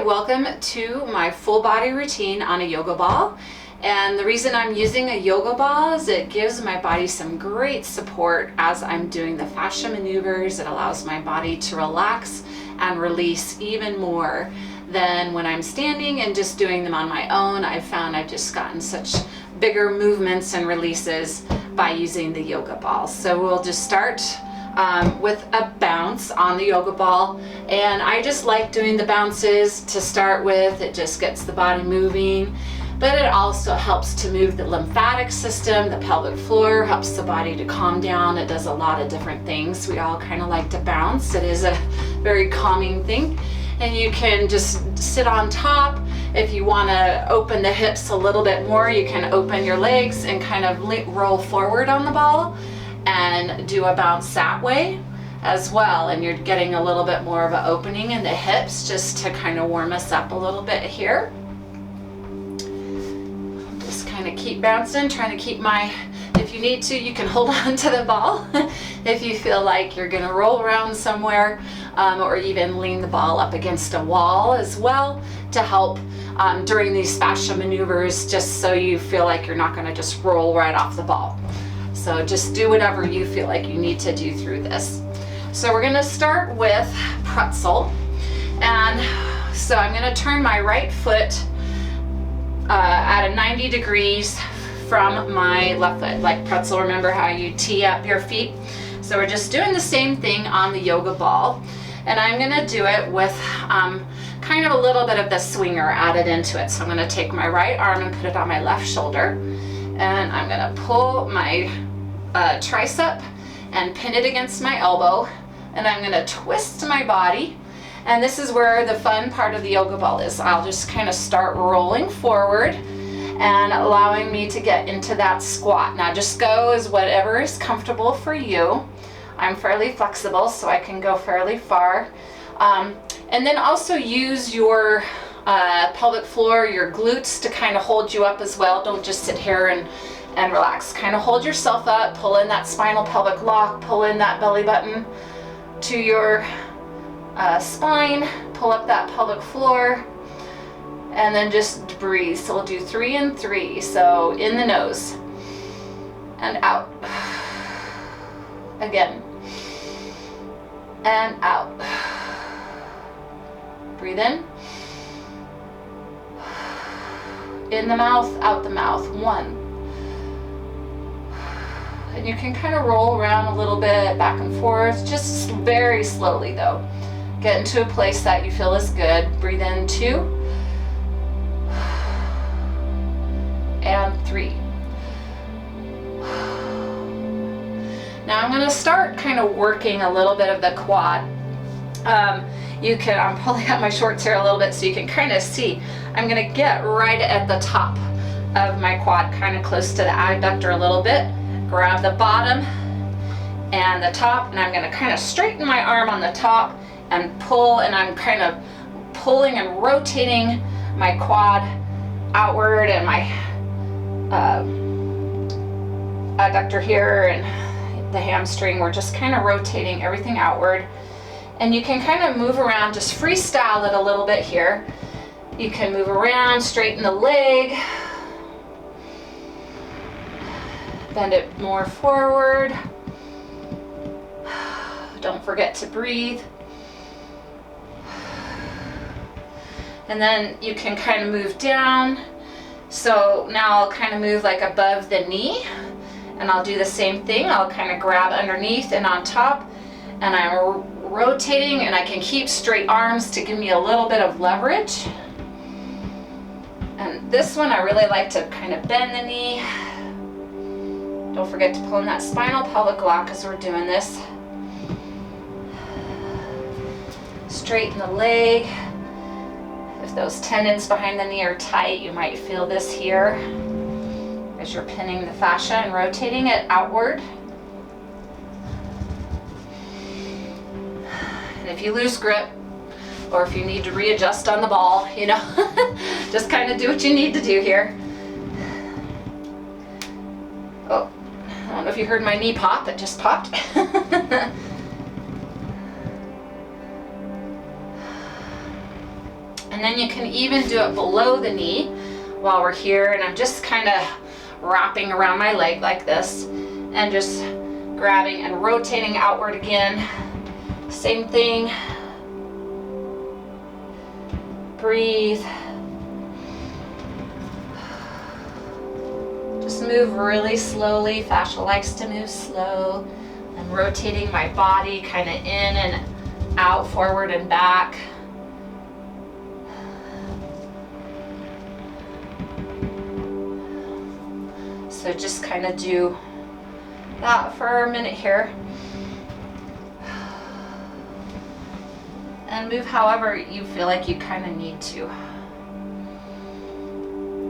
welcome to my full body routine on a yoga ball. And the reason I'm using a yoga ball is it gives my body some great support as I'm doing the fascia maneuvers. It allows my body to relax and release even more than when I'm standing and just doing them on my own. I've found I've just gotten such bigger movements and releases by using the yoga ball. So we'll just start with a bounce on the yoga ball, and I just like doing the bounces to start with. It just gets the body moving, but it also helps to move the lymphatic system, the pelvic floor, helps the body to calm down. It does a lot of different things. We all kind of like to bounce. It is a very calming thing, and you can just sit on top. If you want to open the hips a little bit more, you can open your legs and kind of roll forward on the ball and do a bounce that way as well, and you're getting a little bit more of an opening in the hips just to kind of warm us up a little bit here. Just kind of keep bouncing, trying to keep if you need to, you can hold on to the ball if you feel like you're going to roll around somewhere, or even lean the ball up against a wall as well to help during these fascia maneuvers, just so you feel like you're not going to just roll right off the ball. So just do whatever you feel like you need to do through this. So we're going to start with Pretzel. And so I'm going to turn my right foot at a 90 degrees from my left foot. Like Pretzel, remember how you tee up your feet? So we're just doing the same thing on the yoga ball. And I'm going to do it with kind of a little bit of the swinger added into it. So I'm going to take my right arm and put it on my left shoulder. And I'm going to pull my tricep and pin it against my elbow, and I'm going to twist my body, and this is where the fun part of the yoga ball is. I'll just kind of start rolling forward and allowing me to get into that squat. Now just go as whatever is comfortable for you. I'm fairly flexible, so I can go fairly far, and then also use your pelvic floor, your glutes, to kind of hold you up as well. Don't just sit here and relax. Kind of hold yourself up, pull in that spinal pelvic lock, pull in that belly button to your spine, pull up that pelvic floor, and then just breathe. So we'll do 3 and 3. So in the nose and out. Again. And out. Breathe in. In the mouth, out the mouth. 1. And you can kind of roll around a little bit, back and forth, just very slowly though. Get into a place that you feel is good. Breathe in 2. And 3. Now I'm going to start kind of working a little bit of the quad. I'm pulling out my shorts here a little bit so you can kind of see. I'm going to get right at the top of my quad, kind of close to the adductor a little bit. Grab the bottom and the top, and I'm going to kind of straighten my arm on the top and pull, and I'm kind of pulling and rotating my quad outward, and my adductor here and the hamstring. We're just kind of rotating everything outward. And you can kind of move around, just freestyle it a little bit here. You can move around, straighten the leg, bend it more forward. Don't forget to breathe. And then you can kind of move down. So now I'll kind of move like above the knee, and I'll do the same thing. I'll kind of grab underneath and on top, and I'm rotating, and I can keep straight arms to give me a little bit of leverage. And this one I really like to kind of bend the knee. Don't forget to pull in that spinal pelvic lock as we're doing this. Straighten the leg. If those tendons behind the knee are tight, you might feel this here as you're pinning the fascia and rotating it outward. And if you lose grip, or if you need to readjust on the ball, just kind of do what you need to do here. Oh, I don't know if you heard my knee pop, it just popped. And then you can even do it below the knee while we're here, and I'm just kind of wrapping around my leg like this and just grabbing and rotating outward again. Same thing. Breathe. Just move really slowly. Fascia likes to move slow. I'm rotating my body kind of in and out, forward and back. So just kind of do that for a minute here. And move however you feel like you kind of need to.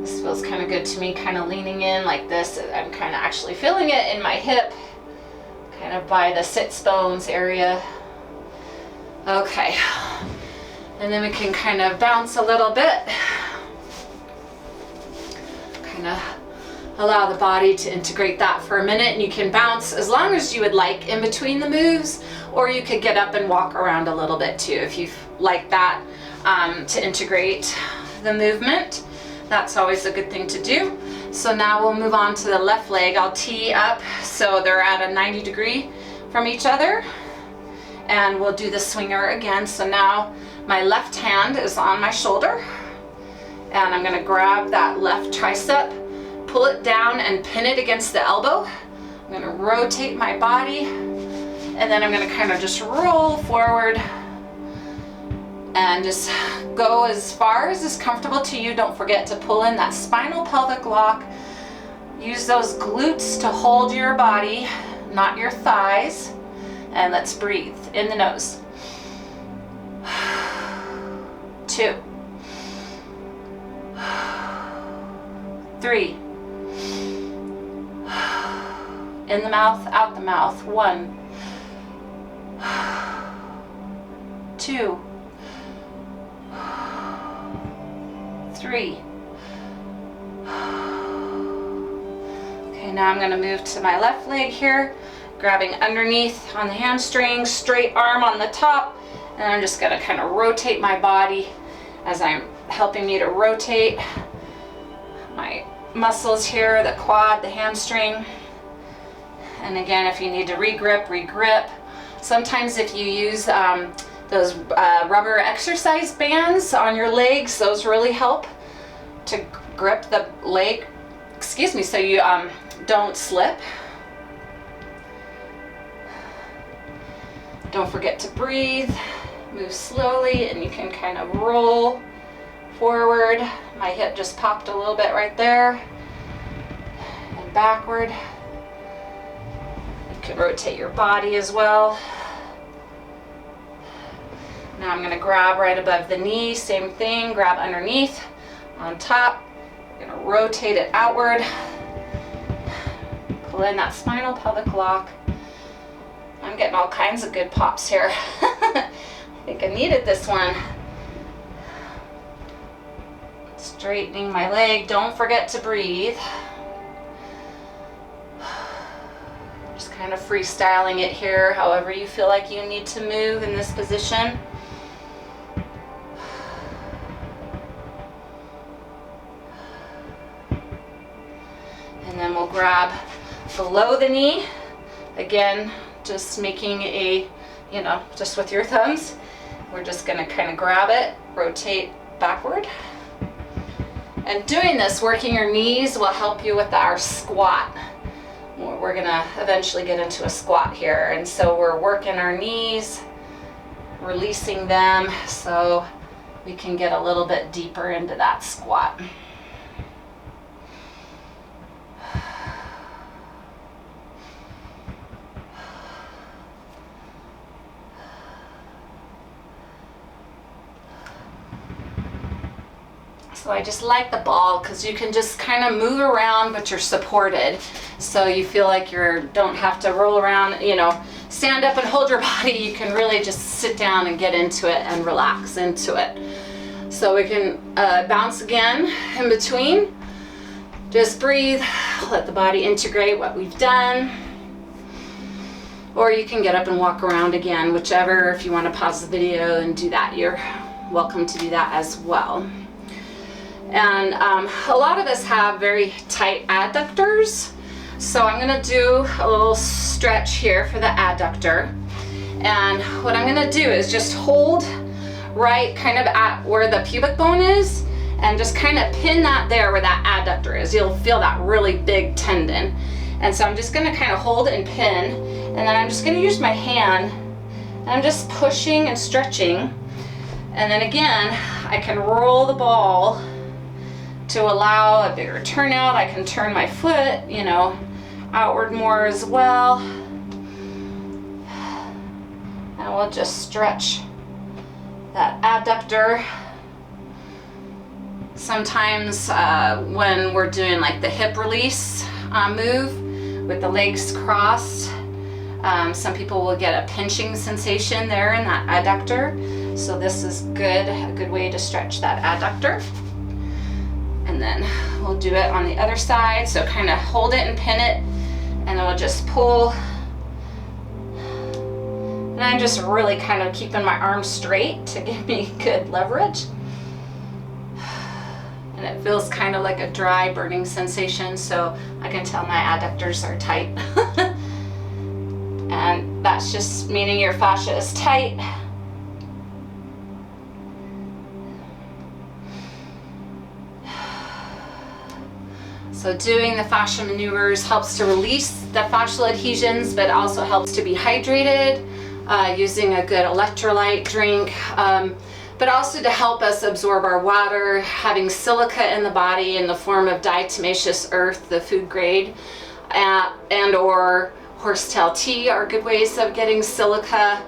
This feels kind of good to me, kind of leaning in like this. I'm kind of actually feeling it in my hip, kind of by the sits bones area. Okay, and then we can kind of bounce a little bit. Kind of allow the body to integrate that for a minute, and you can bounce as long as you would like in between the moves, or you could get up and walk around a little bit too if you like that to integrate the movement. That's always a good thing to do. So now we'll move on to the left leg. I'll tee up so they're at a 90 degree from each other, and we'll do the swinger again. So now my left hand is on my shoulder, and I'm gonna grab that left tricep, pull it down and pin it against the elbow. I'm gonna rotate my body, and then I'm gonna kind of just roll forward and just go as far as is comfortable to you. Don't forget to pull in that spinal pelvic lock. Use those glutes to hold your body, not your thighs. And let's breathe in the nose. 2, 3. In the mouth, out the mouth. 1, 2, 3. Okay, now I'm going to move to my left leg here, grabbing underneath on the hamstring, straight arm on the top, and I'm just going to kind of rotate my body as I'm helping me to rotate my muscles here, the quad, the hamstring. And again, if you need to regrip. Sometimes if you use those rubber exercise bands on your legs, those really help to grip the leg, so you don't slip. Don't forget to breathe, move slowly, and you can kind of roll forward. My hip just popped a little bit right there, and backward. You can rotate your body as well. Now I'm going to grab right above the knee, same thing, grab underneath, on top. I'm going to rotate it outward, pull in that spinal pelvic lock. I'm getting all kinds of good pops here. I think I needed this one. Straightening my leg, don't forget to breathe. Just kind of freestyling it here, however you feel like you need to move in this position. And then we'll grab below the knee. Again, just making a, just with your thumbs. We're just gonna kind of grab it, rotate backward. And doing this, working your knees will help you with our squat. We're gonna eventually get into a squat here. And so we're working our knees, releasing them so we can get a little bit deeper into that squat. So I just like the ball because you can just kind of move around, but you're supported. So you feel like you don't have to roll around, stand up and hold your body. You can really just sit down and get into it and relax into it. So we can bounce again in between. Just breathe, let the body integrate what we've done. Or you can get up and walk around again, whichever, if you want to pause the video and do that. You're welcome to do that as well. And a lot of us have very tight adductors, so I'm going to do a little stretch here for the adductor. And what I'm going to do is just hold right kind of at where the pubic bone is, and just kind of pin that there where that adductor is. You'll feel that really big tendon. And so I'm just going to kind of hold and pin, and then I'm just going to use my hand, and I'm just pushing and stretching. And then again, I can roll the ball to allow a bigger turnout. I can turn my foot, you know, outward more as well. And we'll just stretch that adductor. Sometimes when we're doing like the hip release move with the legs crossed, some people will get a pinching sensation there in that adductor. So this is a good way to stretch that adductor. And then we'll do it on the other side. So kind of hold it and pin it, and then we'll just pull. And I'm just really kind of keeping my arms straight to give me good leverage. And it feels kind of like a dry burning sensation, so I can tell my adductors are tight. And that's just meaning your fascia is tight. So doing the fascia maneuvers helps to release the fascial adhesions, but also helps to be hydrated, using a good electrolyte drink, but also to help us absorb our water, having silica in the body in the form of diatomaceous earth, the food grade, and or horsetail tea are good ways of getting silica.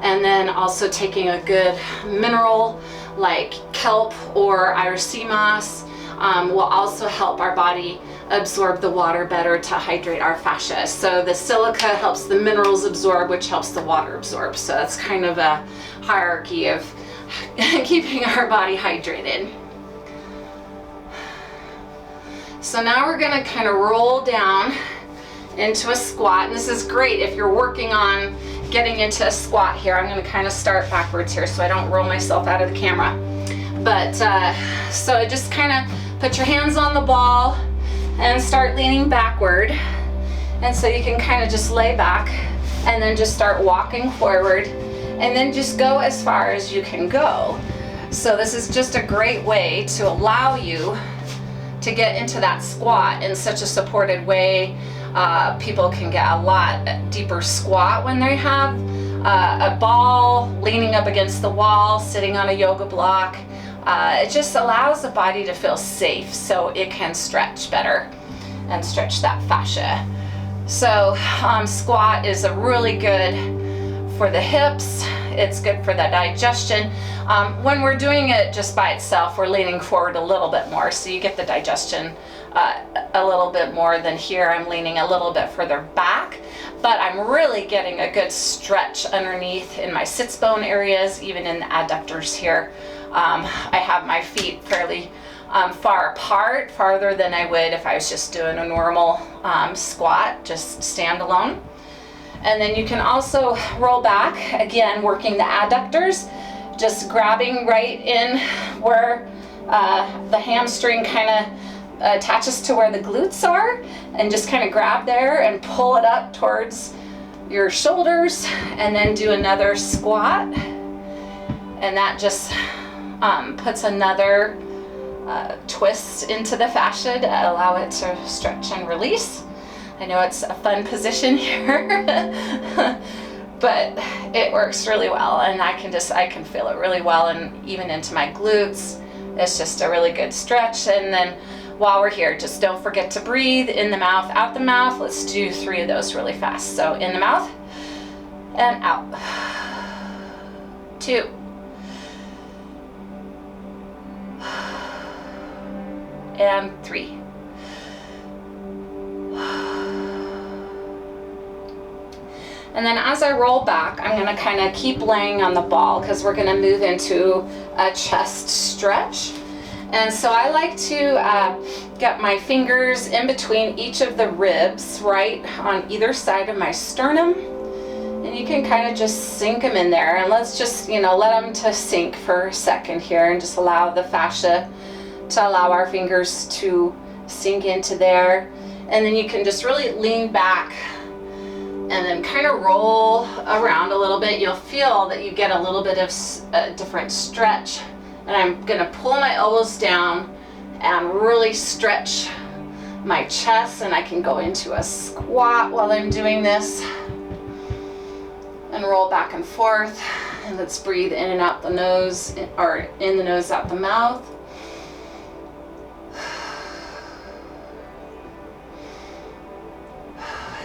And then also taking a good mineral like kelp or Irish sea moss will also help our body absorb the water better to hydrate our fascia. So the silica helps the minerals absorb, which helps the water absorb. So that's kind of a hierarchy of keeping our body hydrated. So now we're going to kind of roll down into a squat, and this is great if you're working on getting into a squat here. I'm going to kind of start backwards here so I don't roll myself out of the camera. But so just kind of put your hands on the ball and start leaning backward. And so you can kind of just lay back and then just start walking forward, and then just go as far as you can go. So this is just a great way to allow you to get into that squat in such a supported way. People can get a lot deeper squat when they have a ball leaning up against the wall, sitting on a yoga block. It just allows the body to feel safe so it can stretch better and stretch that fascia. So squat is a really good for the hips. It's good for the digestion. When we're doing it just by itself, we're leaning forward a little bit more, so you get the digestion a little bit more than here. I'm leaning a little bit further back, but I'm really getting a good stretch underneath in my sits bone areas, even in the adductors here. I have my feet fairly far apart, farther than I would if I was just doing a normal squat, just standalone. And then you can also roll back, again working the adductors, just grabbing right in where the hamstring kind of attaches to where the glutes are, and just kind of grab there and pull it up towards your shoulders, and then do another squat. And that just puts another twist into the fascia to allow it to stretch and release. I know it's a fun position here, but it works really well, and I can feel it really well, and even into my glutes. It's just a really good stretch. And then while we're here, just don't forget to breathe in the mouth, out the mouth. Let's do 3 of those really fast. So in the mouth and out. 2. And 3. And then as I roll back, I'm going to kind of keep laying on the ball because we're going to move into a chest stretch. And so I like to get my fingers in between each of the ribs, right on either side of my sternum. And you can kind of just sink them in there, and let's just, let them to sink for a second here, and just allow the fascia to allow our fingers to sink into there. And then you can just really lean back and then kind of roll around a little bit. You'll feel that you get a little bit of a different stretch. And I'm gonna pull my elbows down and really stretch my chest, and I can go into a squat while I'm doing this. And roll back and forth, and let's breathe in and out the nose, or in the nose, out the mouth.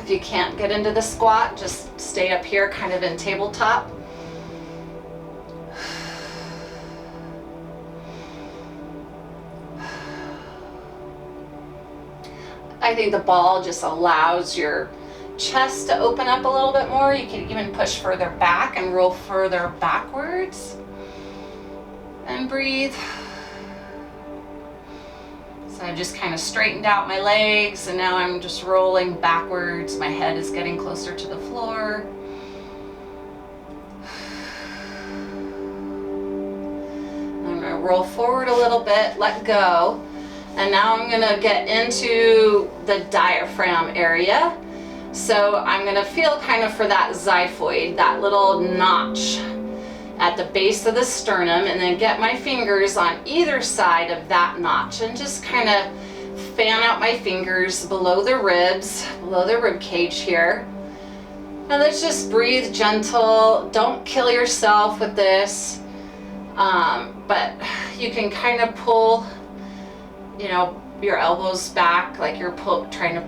If you can't get into the squat, just stay up here kind of in tabletop. I think the ball just allows your chest to open up a little bit more. You can even push further back and roll further backwards. And breathe. So I've just kind of straightened out my legs, and now I'm just rolling backwards. My head is getting closer to the floor. I'm gonna roll forward a little bit, let go. And now I'm gonna get into the diaphragm area. So I'm gonna feel kind of for that xiphoid, that little notch at the base of the sternum, and then get my fingers on either side of that notch and just kind of fan out my fingers below the ribs, below the rib cage here. And let's just breathe gentle. Don't kill yourself with this, but you can kind of pull, your elbows back like you're trying to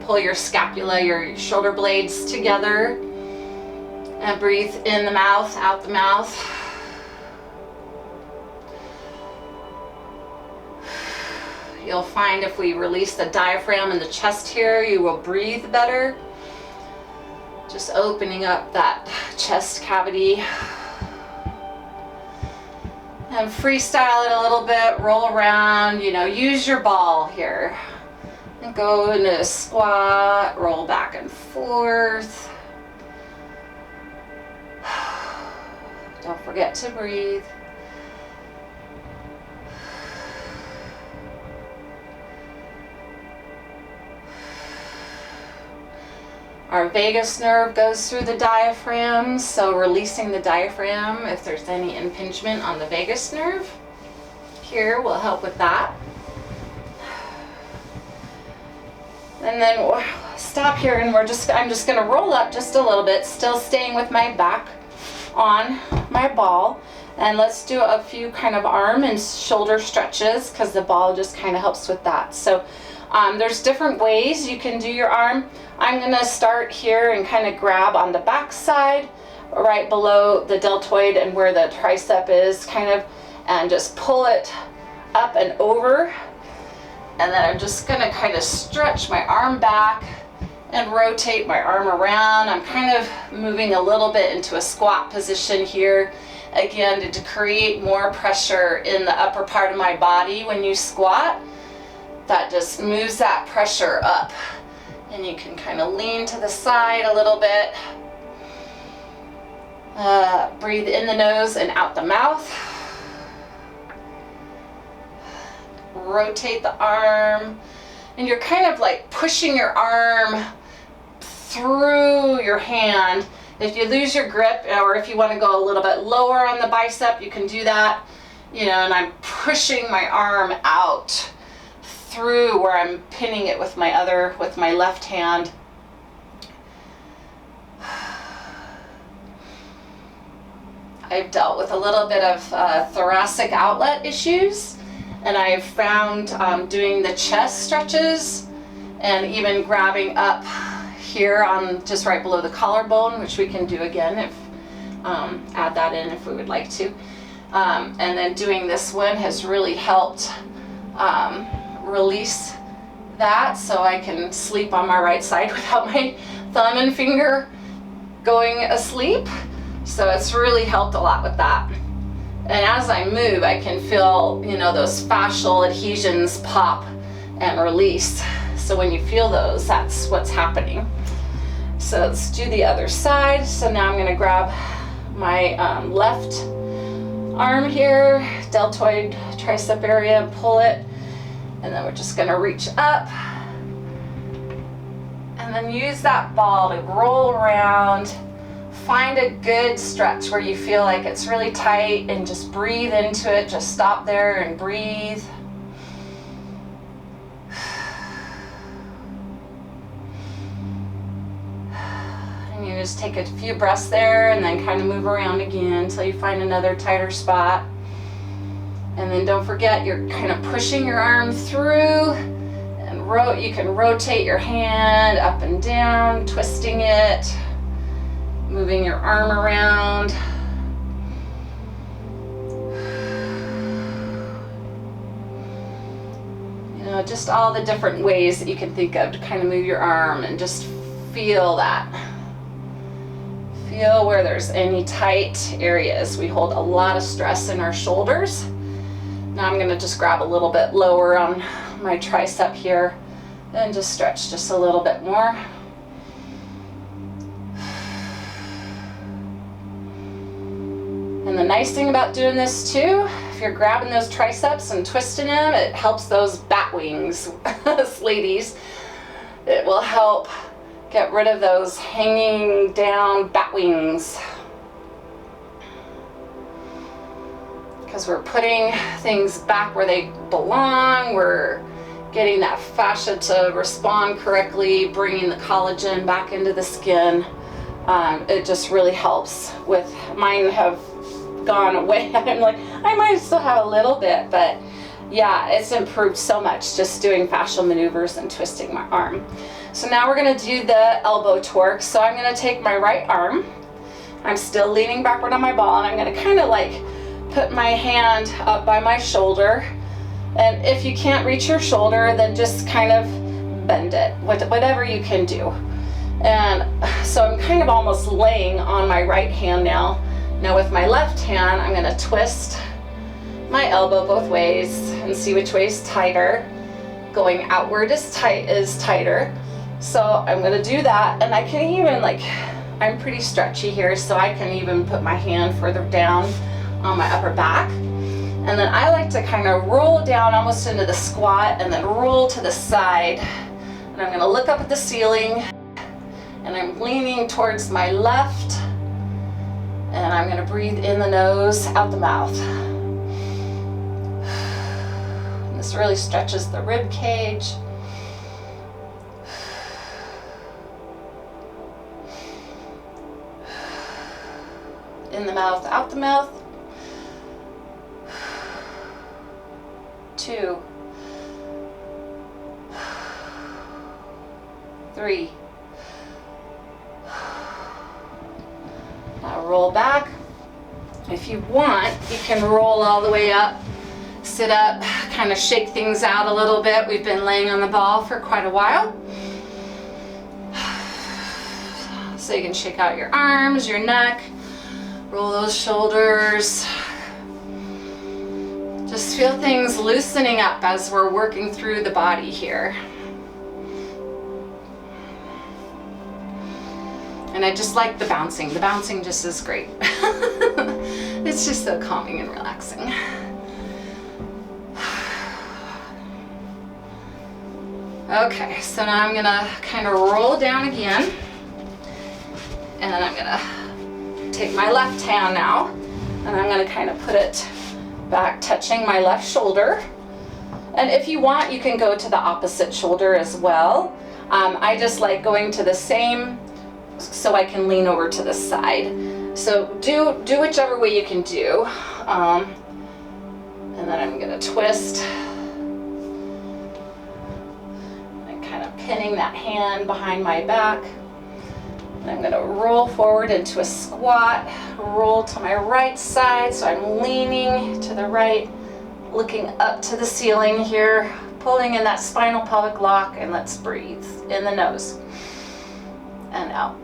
pull your scapula, your shoulder blades together, and breathe in the mouth, out the mouth. You'll find if we release the diaphragm and the chest here, you will breathe better. Just opening up that chest cavity. And freestyle it a little bit, roll around, use your ball here. And go into a squat, roll back and forth. Don't forget to breathe. Our vagus nerve goes through the diaphragm, so releasing the diaphragm if there's any impingement on the vagus nerve here will help with that. And then we'll stop here, and I'm just going to roll up just a little bit, still staying with my back on my ball. And let's do a few kind of arm and shoulder stretches, because the ball just kind of helps with that. So there's different ways you can do your arm. I'm going to start here and kind of grab on the back side, right below the deltoid and where the tricep is, kind of, and just pull it up and over. And then I'm just going to kind of stretch my arm back and rotate my arm around. I'm kind of moving a little bit into a squat position here, again, to create more pressure in the upper part of my body. When you squat, that just moves that pressure up. And you can kind of lean to the side a little bit. Breathe in the nose and out the mouth. Rotate the arm. And you're kind of like pushing your arm through your hand. If you lose your grip, or if you want to go a little bit lower on the bicep, you can do that. And I'm pushing my arm out through where I'm pinning it with my left hand. I've dealt with a little bit of thoracic outlet issues, and I've found doing the chest stretches and even grabbing up here on just right below the collarbone, which we can do again if add that in if we would like to, and then doing this one has really helped release that, so I can sleep on my right side without my thumb and finger going asleep. So it's really helped a lot with that. And as I move, I can feel, those fascial adhesions pop and release. So when you feel those, that's what's happening. So let's do the other side. So now I'm going to grab my left arm here, deltoid tricep area, and pull it. And then we're just going to reach up. And then use that ball to roll around. Find a good stretch where you feel like it's really tight and just breathe into it. Just stop there and breathe. And you just take a few breaths there and then kind of move around again until you find another tighter spot. And then don't forget, you're kind of pushing your arm through, and you can rotate your hand up and down, twisting it, moving your arm around. You know, just all the different ways that you can think of to kind of move your arm, and just feel that. Feel where there's any tight areas. We hold a lot of stress in our shoulders. Now I'm going to just grab a little bit lower on my tricep here and just stretch just a little bit more. And the nice thing about doing this too, if you're grabbing those triceps and twisting them, it helps those bat wings, us ladies. It will help get rid of those hanging down bat wings. Because we're putting things back where they belong. We're getting that fascia to respond correctly, bringing the collagen back into the skin. It just really helps with, mine have gone away. I'm like, I might still have a little bit, but yeah, it's improved so much just doing fascial maneuvers and twisting my arm. So now we're gonna do the elbow torque. So I'm gonna take my right arm. I'm still leaning backward on my ball, and I'm gonna kind of like put my hand up by my shoulder. And if you can't reach your shoulder, then just kind of bend it, whatever you can do. And so I'm kind of almost laying on my right hand now. Now with my left hand, I'm gonna twist my elbow both ways and see which way is tighter. Going outward is tighter. So I'm gonna do that, and I can even, like, I'm pretty stretchy here, so I can even put my hand further down on my upper back. And then I like to kind of roll down almost into the squat and then roll to the side. And I'm gonna look up at the ceiling, and I'm leaning towards my left, and I'm gonna breathe in the nose, out the mouth. And this really stretches the rib cage. In the mouth, out the mouth. 2, 3. Now roll back. If you want, you can roll all the way up, sit up, kind of shake things out a little bit. We've been laying on the ball for quite a while. So you can shake out your arms, your neck, roll those shoulders. Just feel things loosening up as we're working through the body here. And I just like the bouncing. The bouncing just is great. It's just so calming and relaxing. Okay, so now I'm gonna kind of roll down again. And then I'm gonna take my left hand now, and I'm gonna kind of put it back, touching my left shoulder. And if you want, you can go to the opposite shoulder as well. I just like going to the same so I can lean over to the side. So do whichever way you can do. And then I'm gonna twist. And kind of pinning that hand behind my back. And I'm gonna roll forward into a squat, roll to my right side, so I'm leaning to the right, looking up to the ceiling here, pulling in that spinal pelvic lock, and let's breathe in the nose and out.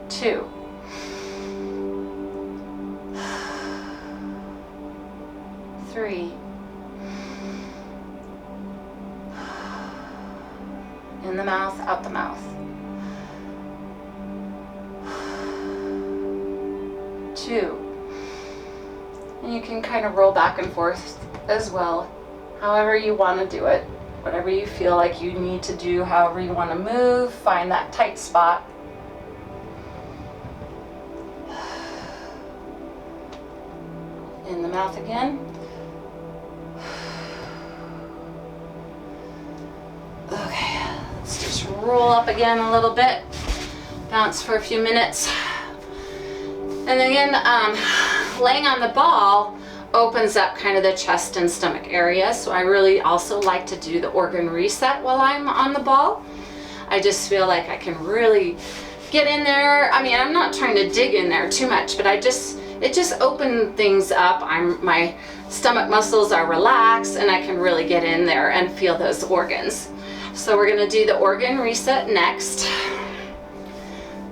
2. 3. In the mouth, out the mouth. 2. And you can kind of roll back and forth as well, however you want to do it, whatever you feel like you need to do, however you want to move, find that tight spot. In the mouth again. Okay, let's just roll up again a little bit, bounce for a few minutes. And again, laying on the ball opens up kind of the chest and stomach area, so I really also like to do the organ reset while I'm on the ball. I just feel like I can really get in there. I mean, I'm not trying to dig in there too much, but it just opens things up. My stomach muscles are relaxed and I can really get in there and feel those organs. So we're gonna do the organ reset next.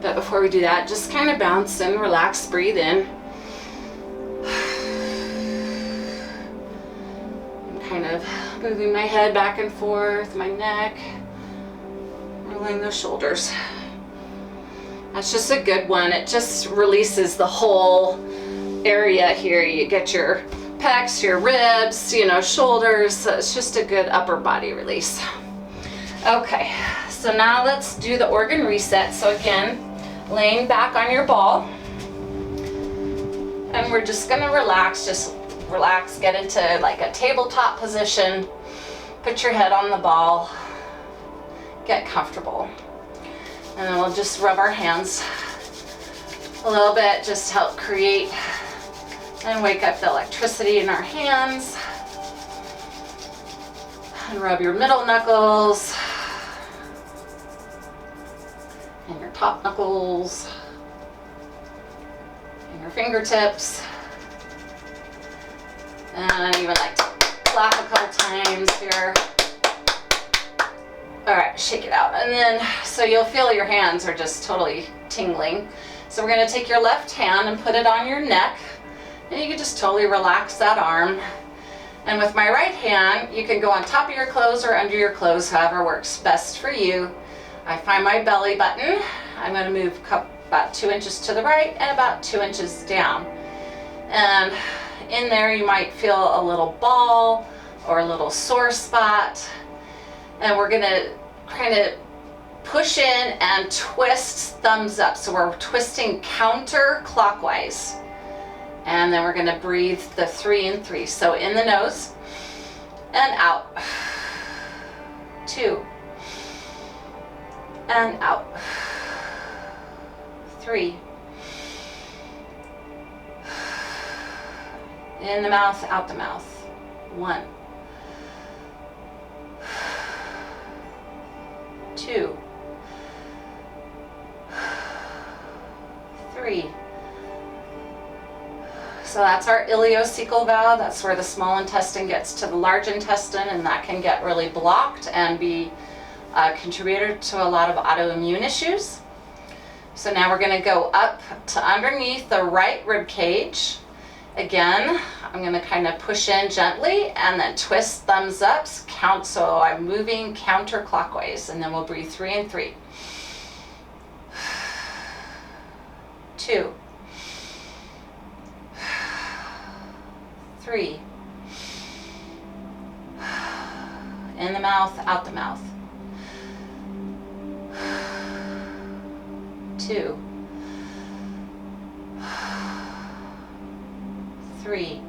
But before we do that, just kind of bounce and relax, breathe in. I'm kind of moving my head back and forth, my neck, rolling the shoulders. That's just a good one. It just releases the whole area here. You get your pecs, your ribs, you know, shoulders. So it's just a good upper body release. Okay, so now let's do the organ reset. So again, laying back on your ball. And we're just gonna relax, just relax, get into like a tabletop position. Put your head on the ball, get comfortable. And then we'll just rub our hands a little bit, just help create and wake up the electricity in our hands. And rub your middle knuckles and your top knuckles and your fingertips. And I even like to clap a couple times here. All right, shake it out. And then, so you'll feel your hands are just totally tingling. So we're gonna take your left hand and put it on your neck, and you can just totally relax that arm. And with my right hand, you can go on top of your clothes or under your clothes, however works best for you. I find my belly button. I'm gonna move about 2 inches to the right and about 2 inches down. And in there, you might feel a little ball or a little sore spot. And we're gonna kind of push in and twist thumbs up. So we're twisting counterclockwise. And then we're gonna breathe the 3 and 3. So in the nose and out. 2 and out. 3. In the mouth, out the mouth. 1. 2. 3. So that's our ileocecal valve. That's where the small intestine gets to the large intestine, and that can get really blocked and be a contributor to a lot of autoimmune issues. So now we're going to go up to underneath the right rib cage. Again, I'm going to kind of push in gently and then twist thumbs up, count, so I'm moving counterclockwise, and then we'll breathe 3 and 3. 2. 3. In the mouth, out the mouth. 2. 3.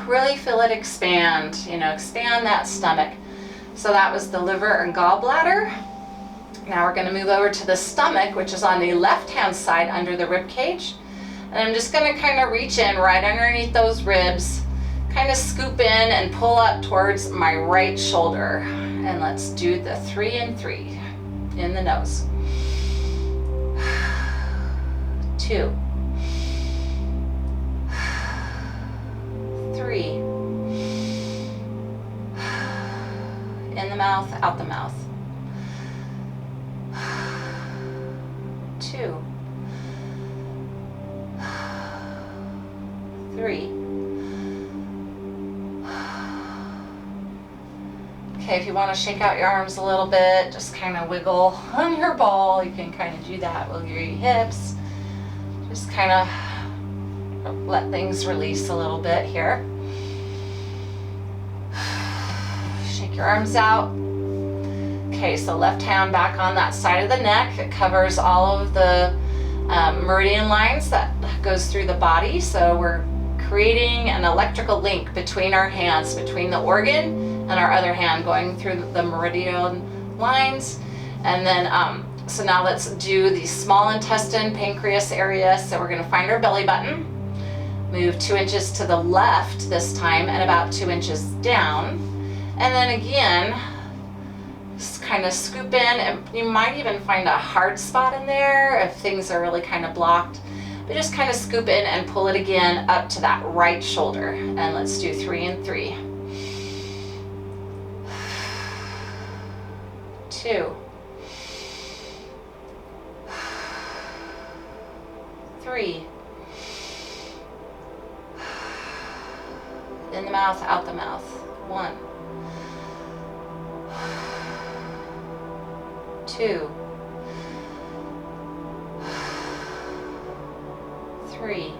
Really feel it expand, you know, expand that stomach. So that was the liver and gallbladder. Now we're going to move over to the stomach, which is on the left-hand side under the rib cage. And I'm just going to kind of reach in right underneath those ribs, kind of scoop in and pull up towards my right shoulder. And let's do the 3 and 3 in the nose. 2. 3. In the mouth, out the mouth. 2. 3. Okay, if you want to shake out your arms a little bit, just kind of wiggle on your ball. You can kind of do that with your hips. Just kind of let things release a little bit here. Shake your arms out. Okay, so left hand back on that side of the neck. It covers all of the meridian lines that goes through the body. So we're creating an electrical link between our hands, between the organ and our other hand, going through the meridian lines. And then, so now let's do the small intestine, pancreas area. So we're gonna find our belly button. Move 2 inches to the left this time and about 2 inches down. And then again, just kind of scoop in, and you might even find a hard spot in there if things are really kind of blocked. But just kind of scoop in and pull it again up to that right shoulder. And let's do 3 and 3. 2. 3. In the mouth, out the mouth. 1. 2. 3.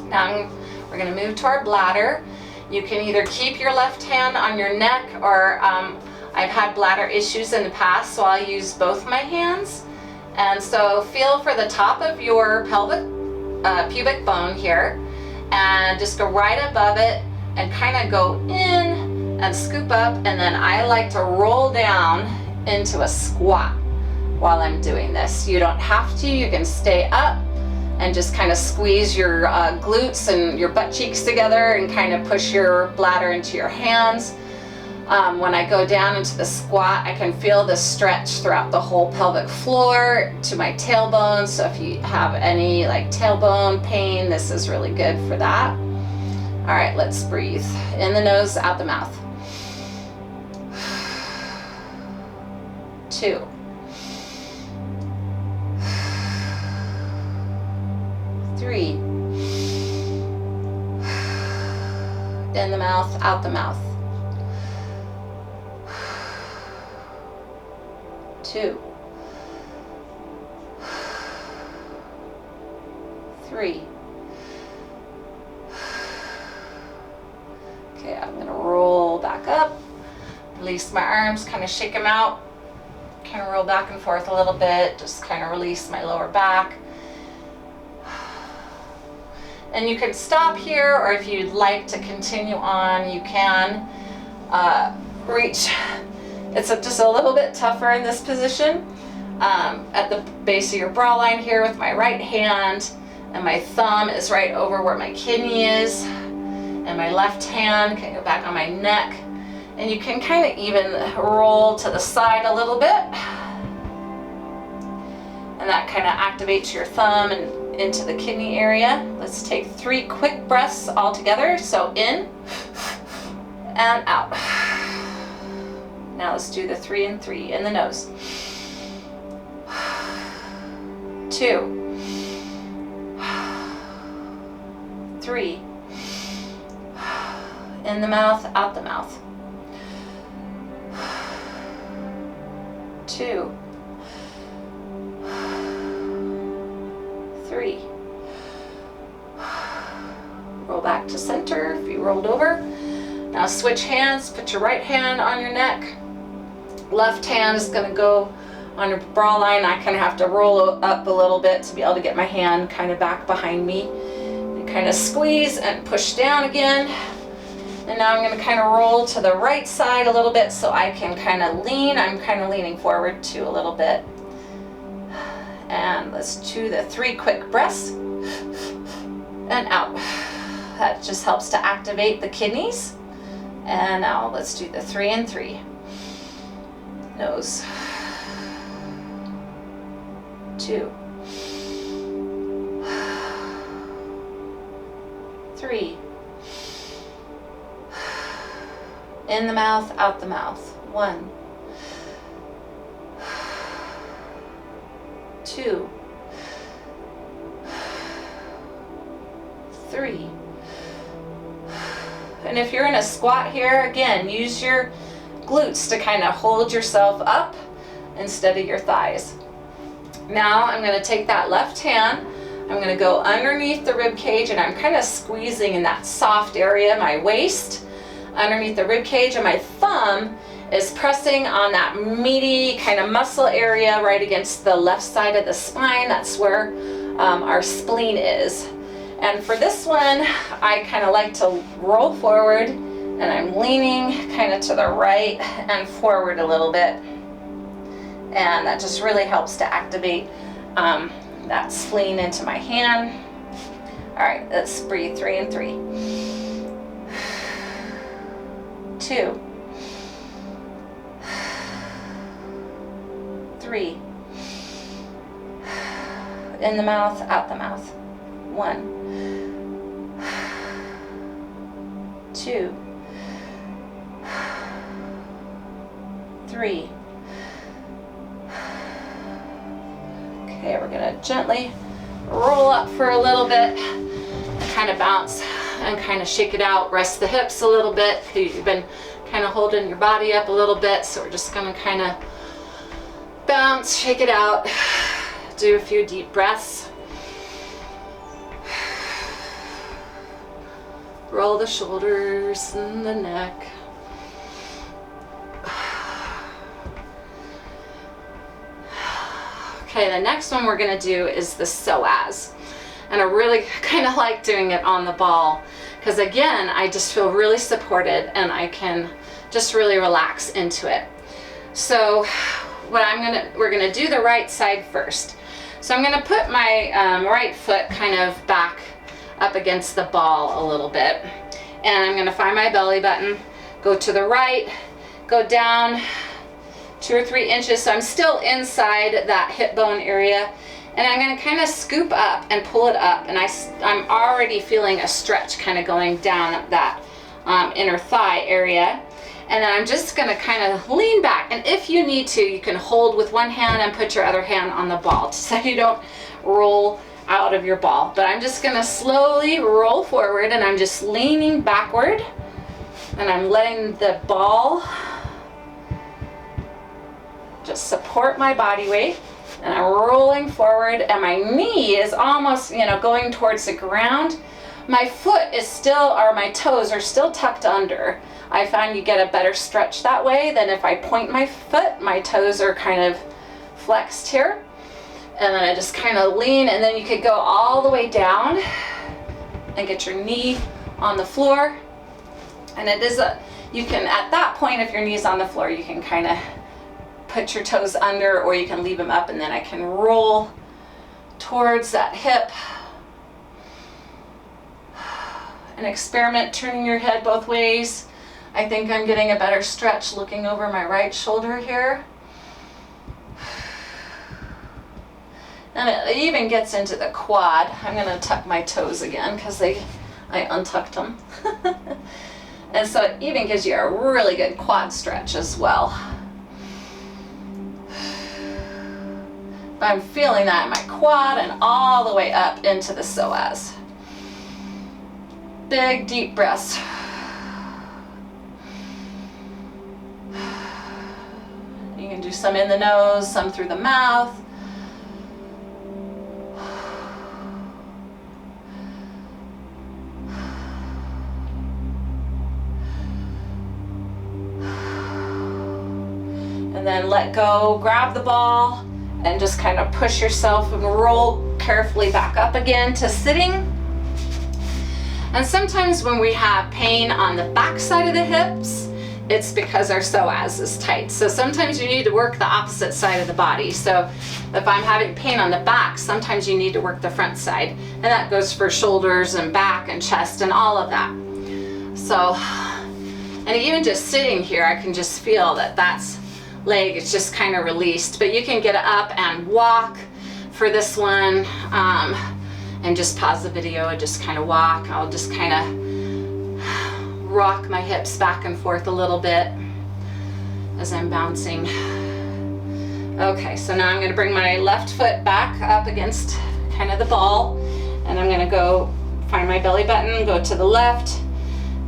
Now we're going to move to our bladder. You can either keep your left hand on your neck, or I've had bladder issues in the past, so I'll use both my hands. And so feel for the top of your pubic bone here, and just go right above it and kind of go in and scoop up, and then I like to roll down into a squat while I'm doing this. You don't have to, you can stay up and just kind of squeeze your glutes and your butt cheeks together and kind of push your bladder into your hands. When I go down into the squat, I can feel the stretch throughout the whole pelvic floor to my tailbone. So if you have any like tailbone pain, this is really good for that. All right, let's breathe. In the nose, out the mouth. 2. 3. In the mouth, out the mouth. 2. 3. Okay, I'm gonna roll back up, release my arms, kind of shake them out, kind of roll back and forth a little bit, just kind of release my lower back. And you can stop here, or if you'd like to continue on, you can reach. It's just a little bit tougher in this position. At the base of your bra line here with my right hand, and my thumb is right over where my kidney is, and my left hand can go back on my neck. And you can kind of even roll to the side a little bit. And that kind of activates your thumb and into the kidney area. Let's take 3 quick breaths all together. So in and out. Now let's do the 3 and 3 in the nose. 2. 3. In the mouth, out the mouth. 2. 3. Roll back to center if you rolled over. Now switch hands, put your right hand on your neck. Left hand is going to go on your bra line. I kind of have to roll up a little bit to be able to get my hand kind of back behind me. And kind of squeeze and push down again. And now I'm going to kind of roll to the right side a little bit so I can kind of lean. I'm kind of leaning forward too a little bit. And let's do the 3 quick breaths. And out. That just helps to activate the kidneys. And now let's do the 3 and 3. Nose. 2. 3. In the mouth, out the mouth. 1. 2. 3. And if you're in a squat here, again, use your glutes to kind of hold yourself up instead of your thighs. Now I'm going to take that left hand, I'm going to go underneath the rib cage, and I'm kind of squeezing in that soft area, my waist, underneath the rib cage, and my thumb is pressing on that meaty kind of muscle area right against the left side of the spine. That's where our spleen is. And for this one, I kind of like to roll forward, and I'm leaning kind of to the right and forward a little bit. And that just really helps to activate that spleen into my hand. All right, let's breathe. 3 and 3. 2. 3. In the mouth, out the mouth. 1. 2. 3. Okay, we're gonna gently roll up for a little bit, kind of bounce and kind of shake it out. Rest the hips a little bit. You've been kind of holding your body up a little bit, so we're just gonna kind of bounce, shake it out, do a few deep breaths. Roll the shoulders and the neck. Okay, the next one we're gonna do is the psoas. And I really kind of like doing it on the ball, because again, I just feel really supported and I can just really relax into it. So we're gonna do the right side first. So I'm gonna put my right foot kind of back up against the ball a little bit. And I'm gonna find my belly button, go to the right, go down 2 or 3 inches, so I'm still inside that hip bone area, and I'm going to kind of scoop up and pull it up, and I'm already feeling a stretch kind of going down that inner thigh area, and then I'm just going to kind of lean back, and if you need to, you can hold with one hand and put your other hand on the ball so you don't roll out of your ball. But I'm just going to slowly roll forward, and I'm just leaning backward, and I'm letting the ball just support my body weight, and I'm rolling forward, and my knee is almost, going towards the ground. My foot is still, or my toes are still tucked under. I find you get a better stretch that way than if I point my foot. My toes are kind of flexed here, and then I just kind of lean, and then you could go all the way down and get your knee on the floor. And you can, at that point, if your knee's on the floor, you can kind of put your toes under, or you can leave them up, and then I can roll towards that hip. And experiment turning your head both ways. I think I'm getting a better stretch looking over my right shoulder here. And it even gets into the quad. I'm going to tuck my toes again because I untucked them. And so it even gives you a really good quad stretch as well. I'm feeling that in my quad and all the way up into the psoas. Big deep breaths. You can do some in the nose, some through the mouth. And then let go, grab the ball, and just kind of push yourself and roll carefully back up again to sitting. And sometimes when we have pain on the back side of the hips, it's because our psoas is tight. So sometimes you need to work the opposite side of the body. So if I'm having pain on the back, sometimes you need to work the front side. And that goes for shoulders and back and chest and all of that. So, and even just sitting here, I can just feel that that's leg is just kind of released. But you can get up and walk for this one, and just pause the video and just kind of walk. I'll just kind of rock my hips back and forth a little bit as I'm bouncing. Okay, so now I'm going to bring my left foot back up against kind of the ball, and I'm going to go find my belly button, go to the left,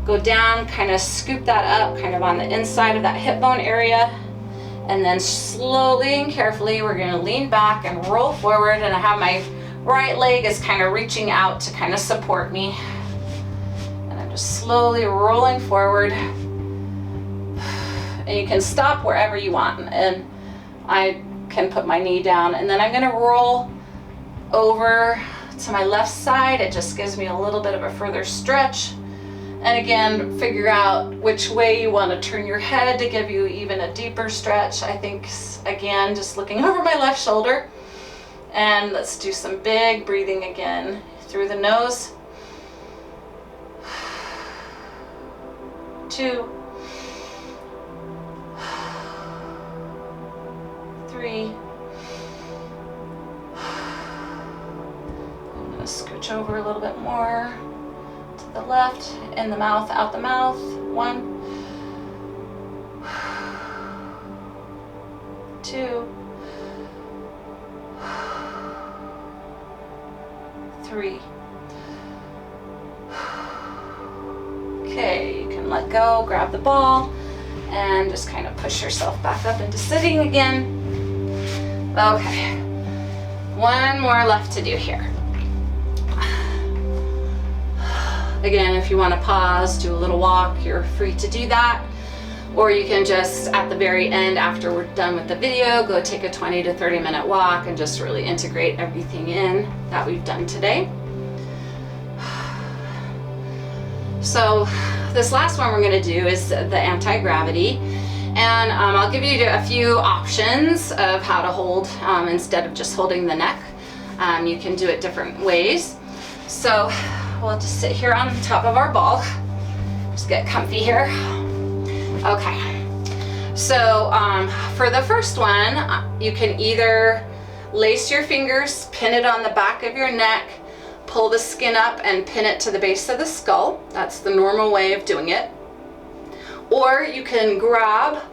go down, kind of scoop that up kind of on the inside of that hip bone area, And then slowly and carefully, we're gonna lean back and roll forward, and I have my right leg is kind of reaching out to kind of support me. And I'm just slowly rolling forward. And you can stop wherever you want. And I can put my knee down, and then I'm gonna roll over to my left side. It just gives me a little bit of a further stretch. And again, figure out which way you want to turn your head to give you even a deeper stretch. I think, again, just looking over my left shoulder. And let's do some big breathing again through the nose. 2, 3. I'm going to scooch over a little bit more. The left, in the mouth, out the mouth. 1, 2, 3. Okay, you can let go, grab the ball, and just kind of push yourself back up into sitting again. Okay, one more left to do here. Again, if you want to pause, do a little walk, you're free to do that. Or you can just, at the very end, after we're done with the video, go take a 20 to 30 minute walk and just really integrate everything in that we've done today. So this last one we're going to do is the anti-gravity. And I'll give you a few options of how to hold instead of just holding the neck. You can do it different ways. So we'll just sit here on top of our ball. Just get comfy here. Okay. So for the first one, you can either lace your fingers, pin it on the back of your neck, pull the skin up and pin it to the base of the skull. That's the normal way of doing it. Or you can grab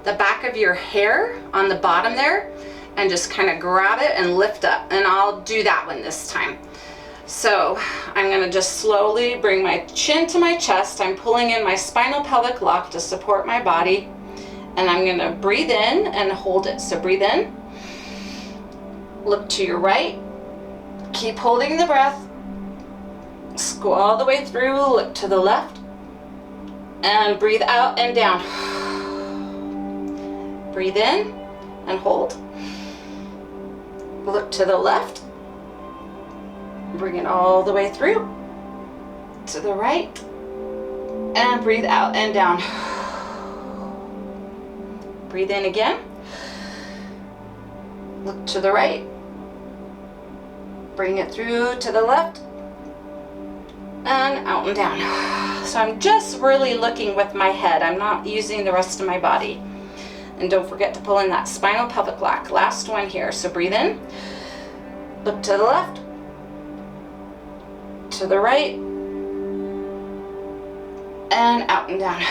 the back of your hair on the bottom there and just kind of grab it and lift up. And I'll do that one this time. So I'm going to just slowly bring my chin to my chest. I'm pulling in my spinal pelvic lock to support my body. And I'm going to breathe in and hold it. So breathe in. Look to your right. Keep holding the breath. Go all the way through. Look to the left. And breathe out and down. Breathe in and hold. Look to the left. Bring it all the way through. To the right. And breathe out and down. Breathe in again. Look to the right. Bring it through to the left. And out and down. So I'm just really looking with my head. I'm not using the rest of my body. And don't forget to pull in that spinal pelvic lock. Last one here. So breathe in. Look to the left. To the right. And out and down.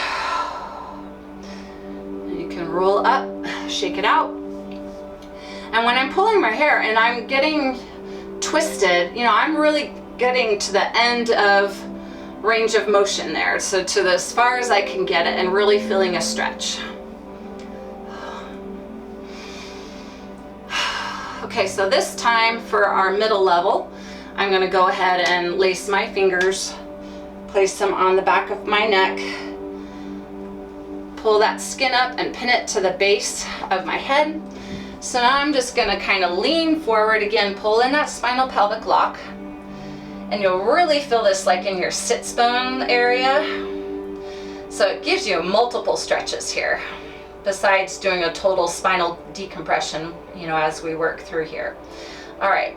And you can roll up, shake it out. And when I'm pulling my hair and I'm getting twisted, you know, I'm really getting to the end of range of motion there. So to as far as I can get it and really feeling a stretch. Okay, so this time for our middle level, I'm going to go ahead and lace my fingers, place them on the back of my neck, pull that skin up and pin it to the base of my head. So now I'm just going to kind of lean forward again, pull in that spinal pelvic lock, and you'll really feel this like in your sits bone area. So it gives you multiple stretches here, besides doing a total spinal decompression, you know, as we work through here. All right.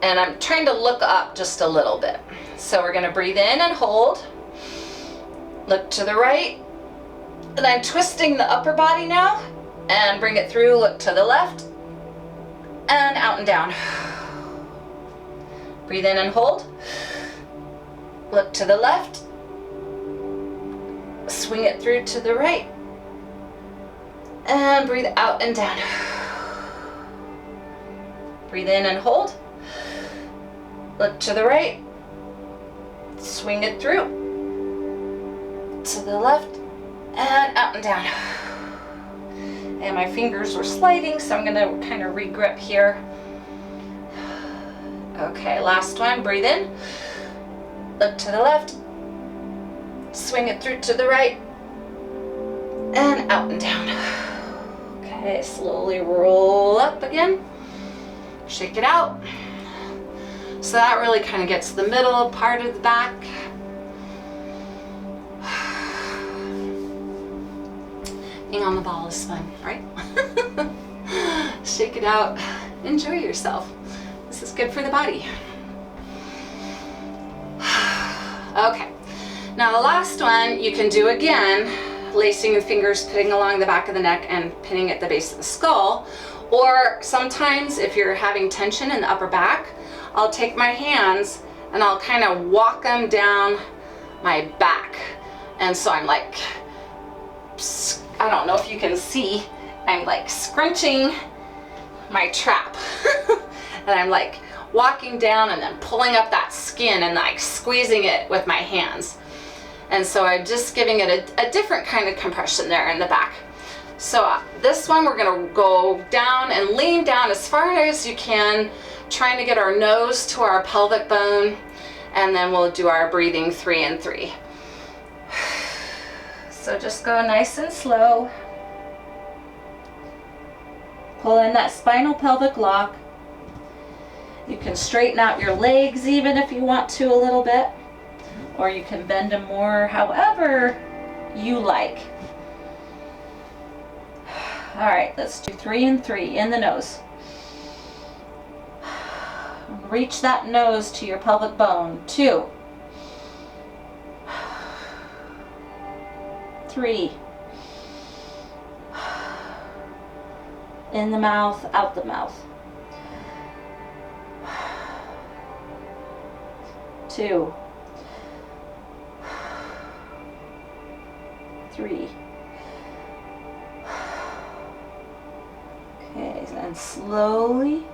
And I'm trying to look up just a little bit. So we're going to breathe in and hold. Look to the right. And I'm twisting the upper body now. And bring it through. Look to the left. And out and down. Breathe in and hold. Look to the left. Swing it through to the right. And breathe out and down. Breathe in and hold. Look to the right. Swing it through. To the left. And out and down. and my fingers were sliding, so I'm gonna kind of re-grip here. Okay, last one, breathe in, look to the left, swing it through to the right, and out and down. Okay, slowly roll up again, shake it out. So that really kind of gets the middle part of the back. Being on the ball is fun, right? Shake it out, enjoy yourself. This is good for the body. Okay, now the last one you can do again, lacing your fingers, putting along the back of the neck and pinning at the base of the skull. Or sometimes if you're having tension in the upper back, I'll take my hands and I'll kind of walk them down my back. And so I'm like, I don't know if you can see, I'm like scrunching my trap. And I'm like walking down and then pulling up that skin and like squeezing it with my hands. And so I'm just giving it a different kind of compression there in the back. So this one we're gonna go down and lean down as far as you can, trying to get our nose to our pelvic bone, and then we'll do our breathing 3 and 3. So just go nice and slow. Pull in that spinal pelvic lock. You can straighten out your legs even if you want to a little bit, or you can bend them more, however you like. All right, let's do 3 and 3 in the nose. Reach that nose to your pelvic bone. 2, 3. In the mouth, out the mouth. 2, 3. Okay, and slowly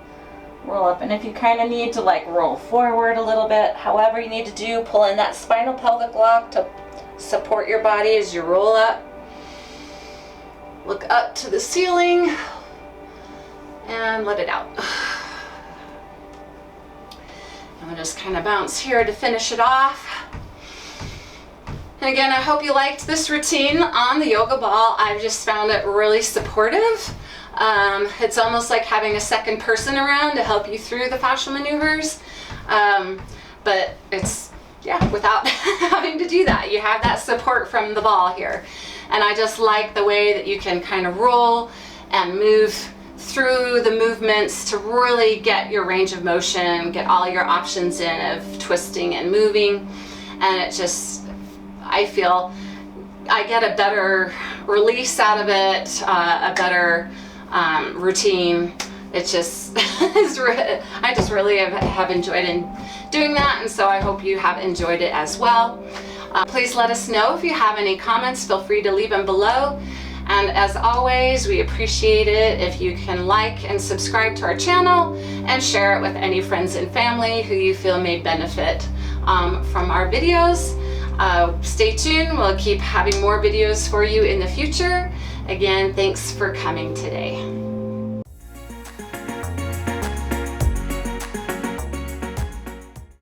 roll up. And if you kind of need to like roll forward a little bit, however you need to do, pull in that spinal pelvic lock to support your body as you roll up. Look up to the ceiling and let it out. And we'll just kind of bounce here to finish it off. And again, I hope you liked this routine on the yoga ball. I've just found it really supportive. It's almost like having a second person around to help you through the fascial maneuvers. But it's, yeah, without having to do that. You have that support from the ball here. And I just like the way that you can kind of roll and move through the movements to really get your range of motion, get all your options in of twisting and moving. And it just, I feel I get a better release out of it, a better routine. It just I just really have enjoyed doing that, and so I hope you have enjoyed it as well. Please let us know if you have any comments. Feel free to leave them below, and as always, we appreciate it if you can like and subscribe to our channel and share it with any friends and family who you feel may benefit from our videos. Stay tuned, we'll keep having more videos for you in the future. Again, thanks for coming today.